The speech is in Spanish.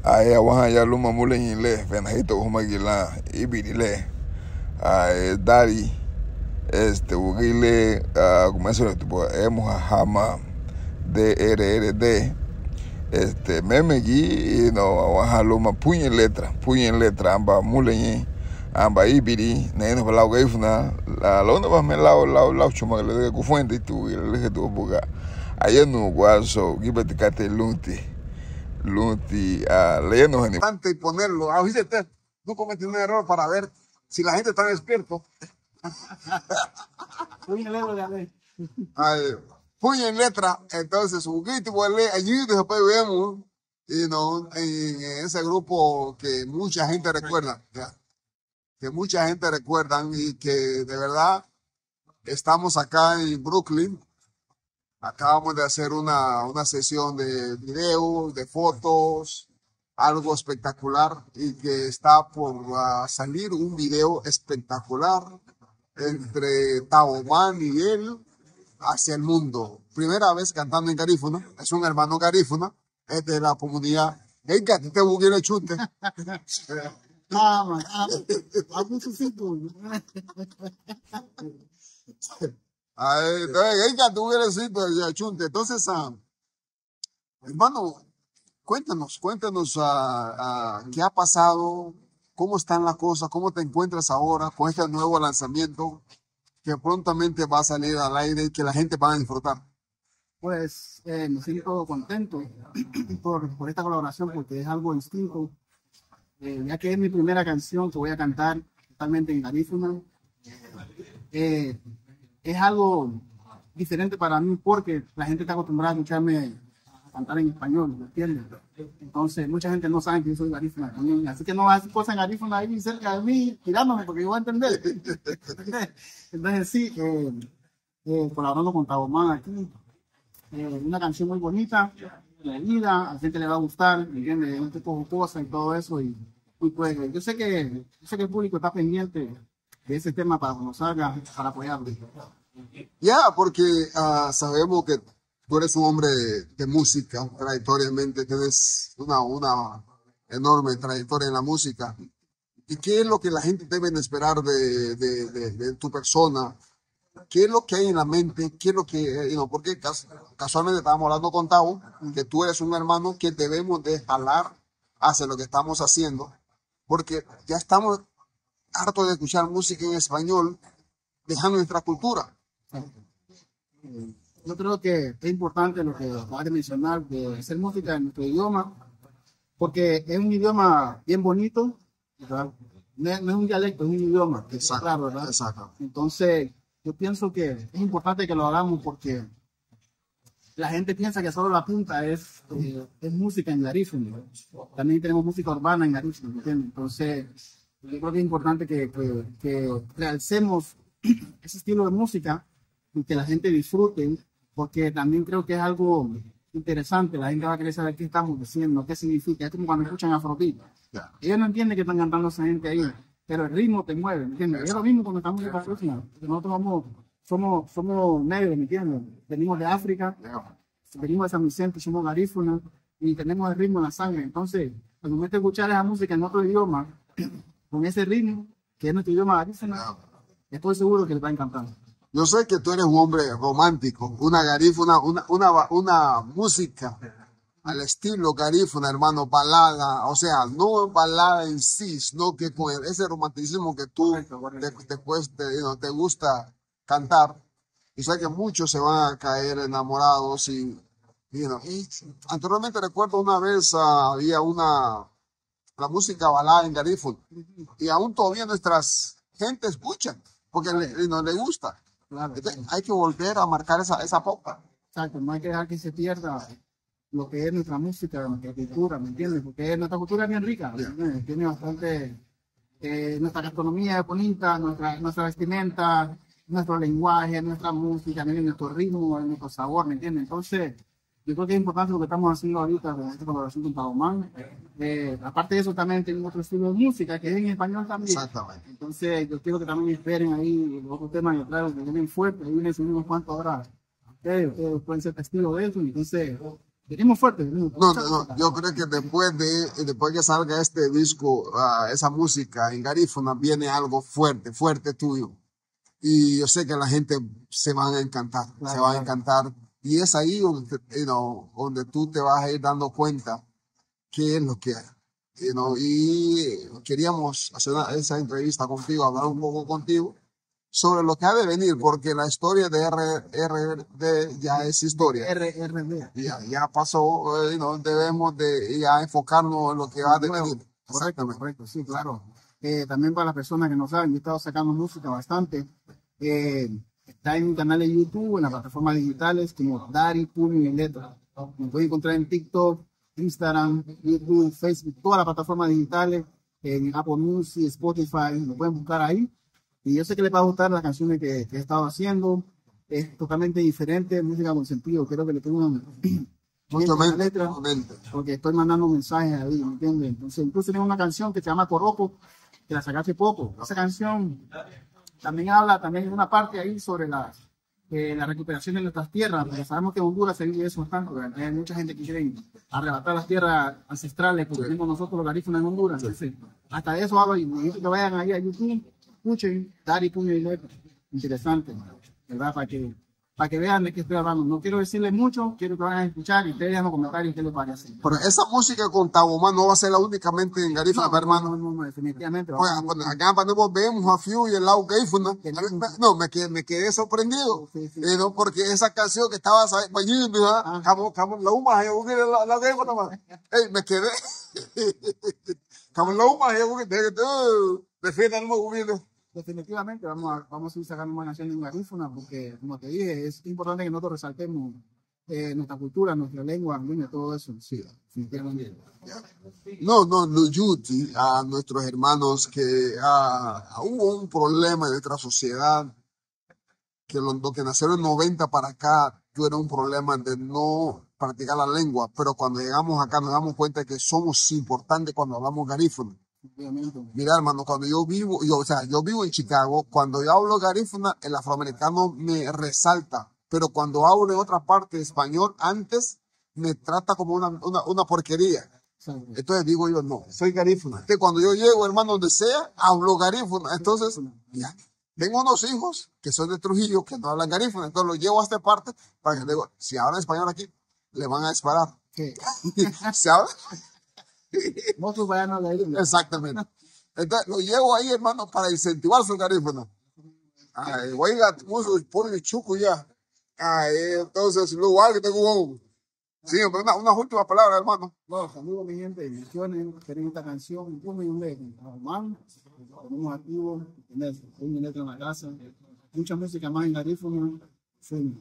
Ay, awahan ya luma mulen le, venajito huma gila, ibirile, ay, dari, ugile, como eso, tipo, hama, DRRD, memegi, no, awahan luma puñen letra, amba mulen, amba ibiri, neno pa lau gaifuna, la lona ba me lau chuma, le de kufuente tu, le tu buga, ayenu guaso, gibatikate Lunti, leernos en y ponerlo. A veces tú cometes un error para ver si la gente está despierto. Puño en letra, entonces un grito allí después vemos en ese grupo que mucha gente recuerda, ¿ya? Que mucha gente recuerda y que de verdad estamos acá en Brooklyn. Acabamos de hacer una sesión de videos, de fotos, algo espectacular y que está por salir un video espectacular entre Taboman y él hacia el mundo. Primera vez cantando en garífuna, es un hermano garífuna, es de la comunidad. Hey, que te busqué el chute. Entonces, hermano, cuéntanos qué ha pasado, cómo están las cosas, cómo te encuentras ahora con este nuevo lanzamiento que prontamente va a salir al aire y que la gente va a disfrutar. Pues me siento contento por esta colaboración porque es algo distinto, ya que es mi primera canción que voy a cantar totalmente en garífuna. Es algo diferente para mí porque la gente está acostumbrada a escucharme cantar en español, ¿me entiendes? Entonces, mucha gente no sabe que yo soy garífuna también, así que no va a hacer cosas en garífuna ahí cerca de mí, tirándome, porque yo voy a entender. Entonces, sí, colaborando con Taboman aquí, una canción muy bonita, leída, a la gente le va a gustar, ¿me entiendes? Un tipo jocosa y todo eso, y pues, yo sé que el público está pendiente de ese tema para cuando salga, para apoyarlo. Ya, porque sabemos que tú eres un hombre de música, trayectoriamente tienes una enorme trayectoria en la música. ¿Y qué es lo que la gente debe esperar de tu persona? ¿Qué es lo que hay en la mente? ¿Qué es lo que, porque casualmente estábamos hablando con Tavo, que tú eres un hermano que debemos de jalar hacia lo que estamos haciendo, porque ya estamos hartos de escuchar música en español, dejando nuestra cultura. Yo creo que es importante lo que acabas de mencionar, de hacer música en nuestro idioma, porque es un idioma bien bonito, ¿verdad? No es un dialecto, es un idioma, que Exacto, claro, ¿verdad? exacto. Entonces, yo pienso que es importante que lo hagamos porque la gente piensa que solo la punta es música en garífuna. También tenemos música urbana en garífuna, ¿entiendes? Entonces, yo creo que es importante que realcemos ese estilo de música y que la gente disfrute, porque también creo que es algo interesante. La gente va a querer saber qué estamos diciendo, qué significa. Es como cuando escuchan Afrobeat. Yeah. Ellos no entienden que están cantando esa gente ahí, pero el ritmo te mueve, ¿me entiendes? Es lo mismo cuando estamos en Garífuna. Nosotros somos negros, ¿me entiendes? Venimos de África, venimos de San Vicente, somos garífunas y tenemos el ritmo en la sangre. Entonces, cuando me escuchar esa música en otro idioma, con ese ritmo, que es nuestro idioma garífuna, estoy seguro que les va a encantar. Yo sé que tú eres un hombre romántico, una garífuna, una música al estilo garífuna, hermano, balada, o sea, no balada en sí, sino que con ese romanticismo que tú te gusta cantar. Y sé que muchos se van a caer enamorados y anteriormente recuerdo una vez había la música balada en garífuna y aún todavía nuestras gente escuchan porque no le gusta. Claro. Entonces, hay que volver a marcar esa pauta. Exacto, no hay que dejar que se pierda lo que es nuestra música, nuestra cultura, ¿me entiendes? Porque nuestra cultura es bien rica, ¿me tiene bastante, nuestra gastronomía es bonita, nuestra vestimenta, nuestro lenguaje, nuestra música, nuestro ritmo, nuestro sabor, ¿me entiendes? Entonces, yo creo que es importante lo que estamos haciendo ahorita con esta colaboración con Taboman. Aparte de eso, también tenemos otro estilo de música que es en español también. Exactamente. Entonces, yo quiero que también esperen ahí los otros temas que traigo, que vienen fuertes, ahí vienen unos cuantos ahora. Ustedes pueden ser testigos de eso. Entonces, Venimos fuerte, venimos No, no, no, yo creo que después que salga este disco, esa música en Garífuna, viene algo fuerte, fuerte tuyo. Y yo sé que la gente se van a encantar, se claro, va a claro. encantar. Y es ahí donde, donde tú te vas a ir dando cuenta qué es lo que hay. Y queríamos hacer esa entrevista contigo, hablar un poco contigo sobre lo que ha de venir, porque la historia de RRD ya es historia. RRD. Ya pasó, debemos de ya enfocarnos en lo que va a venir. Correcto, Exactamente. correcto, sí, claro. También para las personas que no saben, yo he estado sacando música bastante. Está en mi canal de YouTube, en las plataformas digitales como Dari, Puño y Letra. Me pueden encontrar en TikTok, Instagram, YouTube, Facebook, todas las plataformas digitales, en Apple Music, Spotify, lo pueden buscar ahí. Y yo sé que les va a gustar las canciones que he estado haciendo. Es totalmente diferente, música con sentido. Quiero que le pongan Mucho la menos, letra, porque estoy mandando mensajes ahí, ¿me entiendes? Entonces, incluso tengo una canción que se llama Coroco, que la saqué hace poco. Esa canción también habla, también en una parte ahí sobre la recuperación de nuestras tierras, porque sabemos que en Honduras se vive eso bastante, ¿verdad? Hay mucha gente que quiere arrebatar las tierras ancestrales que tenemos nosotros los garífunas en Honduras. Entonces, hasta de eso hablo y necesito que vayan ahí a YouTube, escuchen, Dari, Puño y Letra. Interesante, ¿verdad? Para que vean de qué estoy hablando. No quiero decirles mucho, quiero que vayan a escuchar y ustedes dejen los comentarios qué les parece. Pero esa música con Tabomán no va a ser la únicamente en Garífuna, hermano. No, definitivamente. Pues, acá cuando vemos a Fiu y el lado Garífuna, no, me quedé sorprendido. Sí, sí. Porque esa canción que estaba como la UMA, la Garífuna, me quedé. Como la UMA, defiendan el movimiento. Definitivamente vamos a ir sacando más canciones en Garífuna porque, como te dije, es importante que nosotros resaltemos nuestra cultura, nuestra lengua, todo eso. Sí, definitivamente. No, Yuti, a nuestros hermanos que hubo un problema en nuestra sociedad, que lo que nacieron en 90 para acá, era un problema de no practicar la lengua, pero cuando llegamos acá nos damos cuenta que somos importantes cuando hablamos garífuna. Mira, hermano, cuando yo vivo en Chicago, cuando yo hablo garífuna, el afroamericano me resalta, pero cuando hablo en otra parte español, antes me trata como una porquería. Entonces digo yo, no, soy garífuna. Entonces cuando yo llego, hermano, donde sea, hablo garífuna. Entonces, ya. Tengo unos hijos que son de Trujillo que no hablan garífuna, entonces los llevo a esta parte para que digo, si hablan español aquí, le van a disparar. ¿Qué? ¿Se habla? Nosotros vayan a la isla. Exactamente. Entonces lo llevo ahí, hermano, para incentivar su garífuna. Ay, oiga, puso el chuco ya. Ay, entonces, luego que tengo un... Sí, pero unas últimas palabras, hermano. Bueno, saludos, mi gente, bendiciones, queremos esta canción, un de Román, tenemos activo, un letra en la casa, mucha música más en Garífuna, sí.